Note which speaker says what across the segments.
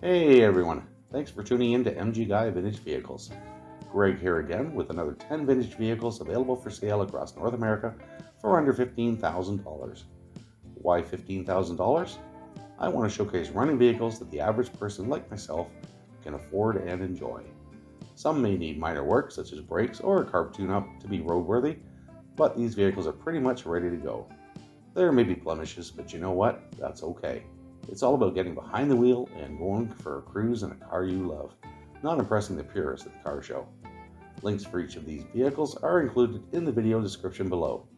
Speaker 1: Hey everyone, thanks for tuning in to MG Guy Vintage Vehicles. Greg here again with another 10 vintage vehicles available for sale across North America for under $15,000. Why $15,000? I want to showcase running vehicles that the average person like myself can afford and enjoy. Some may need minor work such as brakes or a carb tune-up to be roadworthy, but these vehicles are pretty much ready to go. There may be blemishes, but you know what? That's okay. It's all about getting behind the wheel and going for a cruise in a car you love, not impressing the purists at the car show. Links for each of these vehicles are included in the video description below.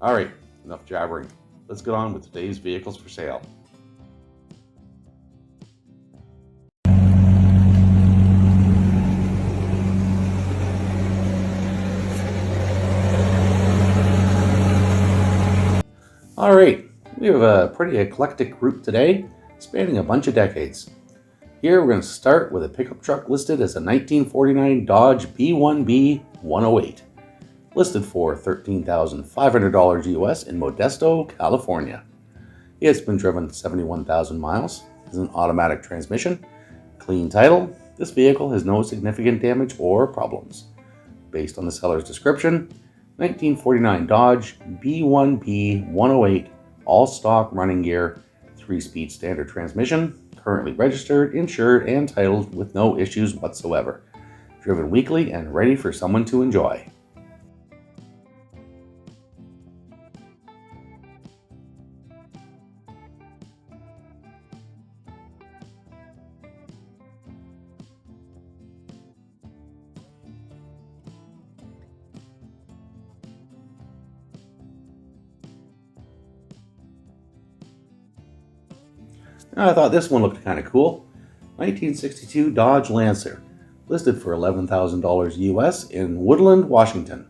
Speaker 1: Alright, enough jabbering. Let's get on with today's vehicles for sale. Alright, we have a pretty eclectic group today, spanning a bunch of decades. Here we're going to start with a pickup truck listed as a 1949 Dodge B1B 108, listed for $13,500 US in Modesto, California. It's been driven 71,000 miles, has an automatic transmission, clean title. This vehicle has no significant damage or problems. Based on the seller's description, 1949 Dodge B1B 108, all stock running gear, 3-speed standard transmission, currently registered, insured, and titled with no issues whatsoever. Driven weekly and ready for someone to enjoy. I thought this one looked kind of cool. 1962 Dodge Lancer, listed for $11,000 US in Woodland, Washington.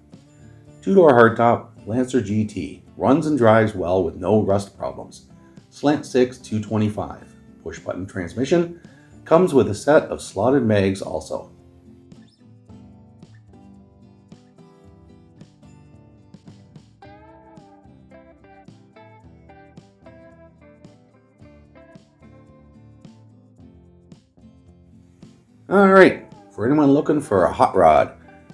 Speaker 1: 2-door hardtop, Lancer GT, runs and drives well with no rust problems. Slant 6 225, push button transmission, comes with a set of slotted mags also. Alright, for anyone looking for a hot rod,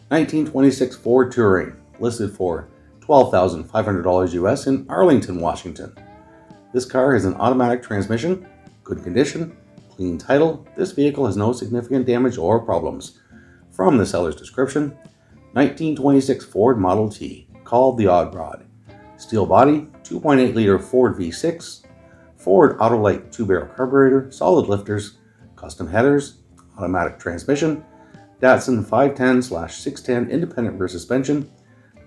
Speaker 1: 1926 Ford Touring, listed for $12,500 US in Arlington, Washington. This car has an automatic transmission, good condition, clean title. This vehicle has no significant damage or problems. From the seller's description, 1926 Ford Model T, called the Odd Rod. Steel body, 2.8-liter Ford V6, Ford Autolite 2-barrel carburetor, solid lifters, custom headers, automatic transmission, Datsun 510/610 independent rear suspension,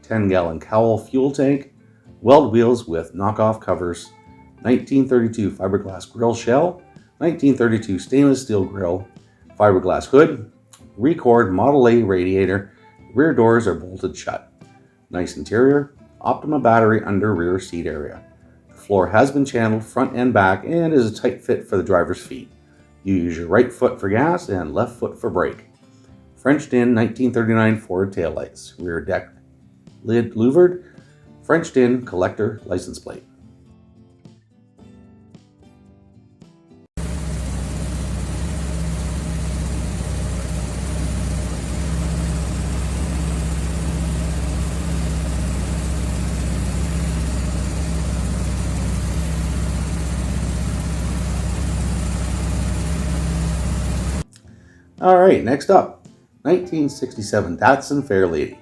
Speaker 1: 10-gallon Cowell fuel tank, weld wheels with knockoff covers, 1932 fiberglass grille shell, 1932 stainless steel grille, fiberglass hood, Record Model A radiator, rear doors are bolted shut. Nice interior, Optima battery under rear seat area. The floor has been channeled front and back and is a tight fit for the driver's feet. You use your right foot for gas and left foot for brake. Frenched-in 1939 Ford taillights, rear deck lid louvered, Frenched-in collector license plate. Alright, next up, 1967 Datsun Fairlady,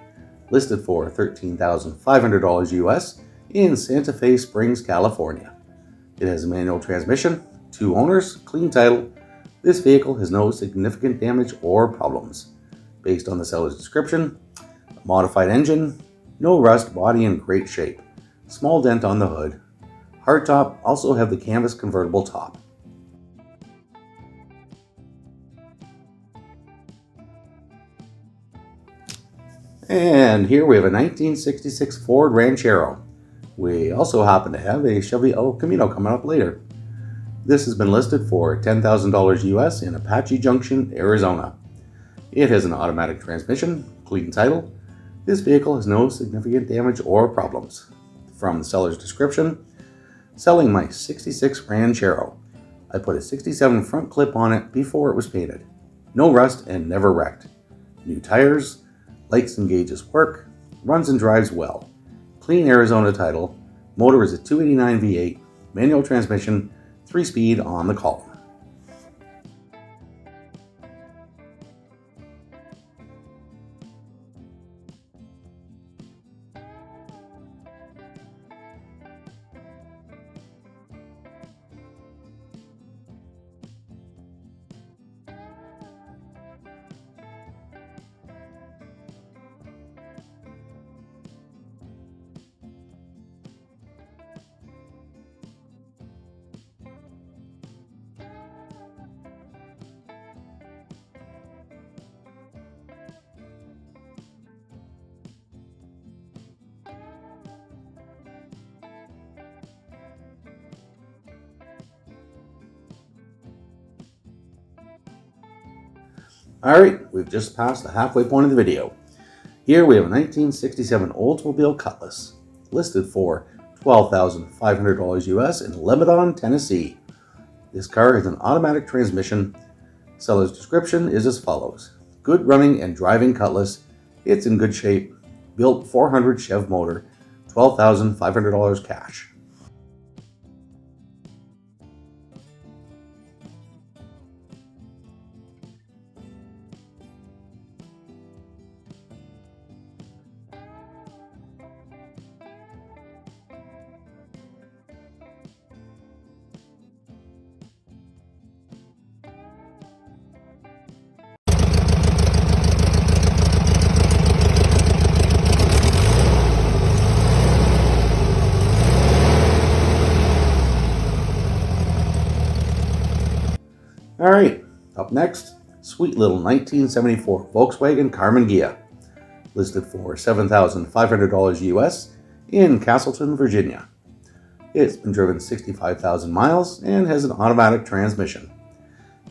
Speaker 1: listed for $13,500 US in Santa Fe Springs, California. It has a manual transmission, 2 owners, clean title. This vehicle has no significant damage or problems. Based on the seller's description, a modified engine, no rust, body in great shape, small dent on the hood. Hardtop also have the canvas convertible top. And here we have a 1966 Ford Ranchero. We also happen to have a Chevy El Camino coming up later. This has been listed for $10,000 US in Apache Junction, Arizona. It has an automatic transmission, clean title. This vehicle has no significant damage or problems. From the seller's description, selling my 66 Ranchero. I put a 67 front clip on it before it was painted. No rust and never wrecked. New tires, lights and gauges work, runs and drives well. Clean Arizona title, motor is a 289 V8, manual transmission, 3-speed on the column. Alright, we've just passed the halfway point of the video. Here we have a 1967 Oldsmobile Cutless, listed for $12,500 US in Lebanon, Tennessee. This car has an automatic transmission. Seller's description is as follows. Good running and driving Cutless. It's in good shape. Built 400 Chev motor. $12,500 cash. Alright, up next, sweet little 1974 Volkswagen Carmen Gia, listed for $7,500 US in Castleton, Virginia. It's been driven 65,000 miles and has an automatic transmission.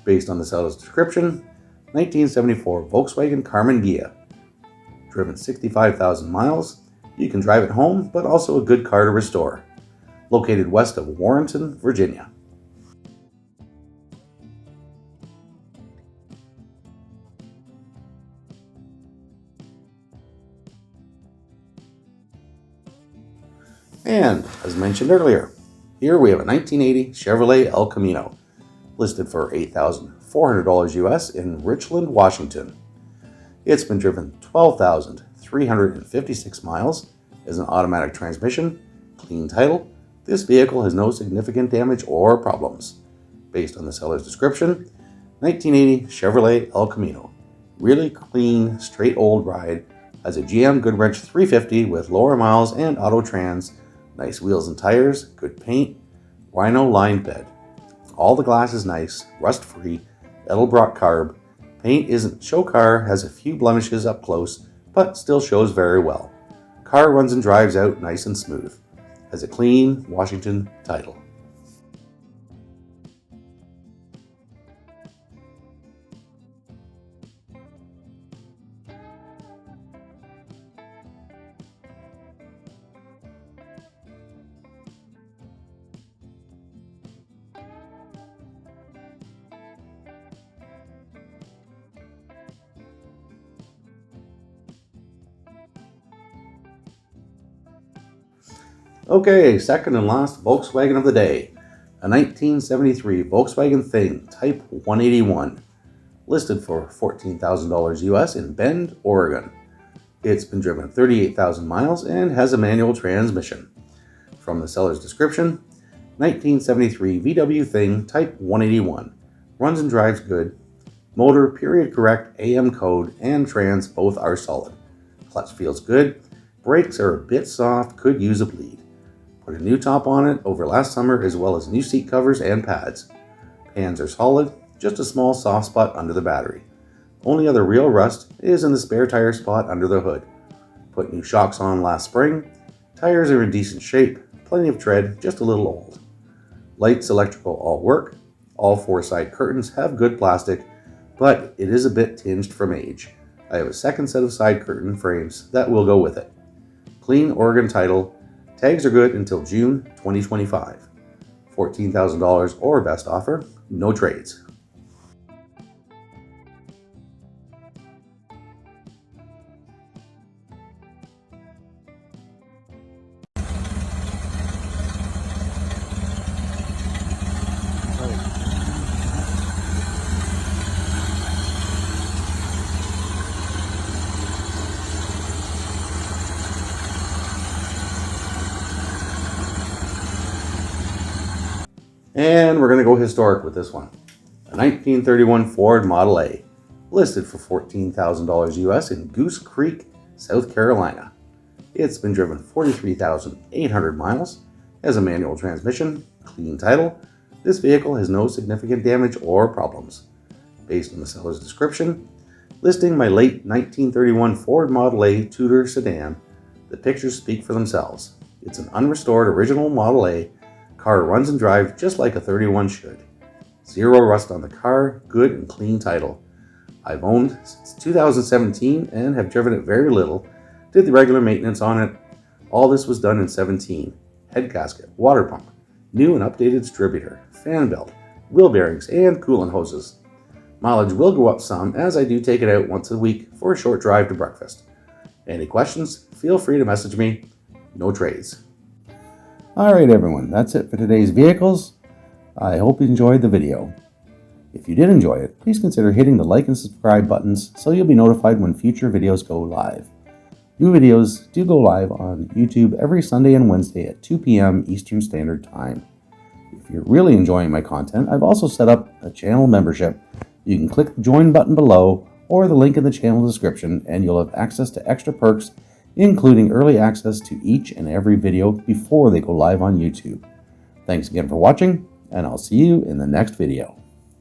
Speaker 1: Based on the seller's description, 1974 Volkswagen Carmen Gia, driven 65,000 miles. You can drive it home, but also a good car to restore. Located west of Warrenton, Virginia. And, as mentioned earlier, here we have a 1980 Chevrolet El Camino, listed for $8,400 US in Richland, Washington. It's been driven 12,356 miles, as an automatic transmission, clean title. This vehicle has no significant damage or problems. Based on the seller's description, 1980 Chevrolet El Camino. Really clean, straight old ride, has a GM Goodwrench 350 with lower miles and auto trans. Nice wheels and tires, good paint, rhino lined bed. All the glass is nice, rust free, Edelbrock carb. Paint isn't show car, has a few blemishes up close, but still shows very well. Car runs and drives out nice and smooth. Has a clean Washington title. Okay, second and last Volkswagen of the day, a 1973 Volkswagen Thing Type 181, listed for $14,000 US in Bend, Oregon. It's been driven 38,000 miles and has a manual transmission. From the seller's description, 1973 VW Thing Type 181, runs and drives good, motor period correct AM code and trans both are solid. Clutch feels good, brakes are a bit soft, could use a bleed. Put a new top on it over last summer as well as new seat covers and pads. Pans are solid, just a small soft spot under the battery. Only other real rust is in the spare tire spot under the hood. Put new shocks on last spring. Tires are in decent shape, plenty of tread, just a little old. Lights, electrical all work. All four side curtains have good plastic, but it is a bit tinged from age. I have a second set of side curtain frames that will go with it. Clean Oregon title. Tags are good until June 2025. $14,000 or best offer, no trades. And we're going to go historic with this one. A 1931 Ford Model A, listed for $14,000 US in Goose Creek, South Carolina. It's been driven 43,800 miles, has a manual transmission, clean title. This vehicle has no significant damage or problems. Based on the seller's description, listing my late 1931 Ford Model A Tudor sedan, the pictures speak for themselves. It's an unrestored original Model A. Car runs and drives just like a 31 should. Zero rust on the car, good and clean title. I've owned since 2017 and have driven it very little. Did the regular maintenance on it. All this was done in 17. Head gasket, water pump, new and updated distributor, fan belt, wheel bearings, and coolant hoses. Mileage will go up some as I do take it out once a week for a short drive to breakfast. Any questions? Feel free to message me. No trades. Alright everyone, that's it for today's vehicles. I hope you enjoyed the video. If you did enjoy it, please consider hitting the like and subscribe buttons so you'll be notified when future videos go live. New videos do go live on YouTube every Sunday and Wednesday at 2 p.m. Eastern Standard Time. If you're really enjoying my content, I've also set up a channel membership. You can click the join button below or the link in the channel description and you'll have access to extra perks, including early access to each and every video before they go live on YouTube. Thanks again for watching, and I'll see you in the next video.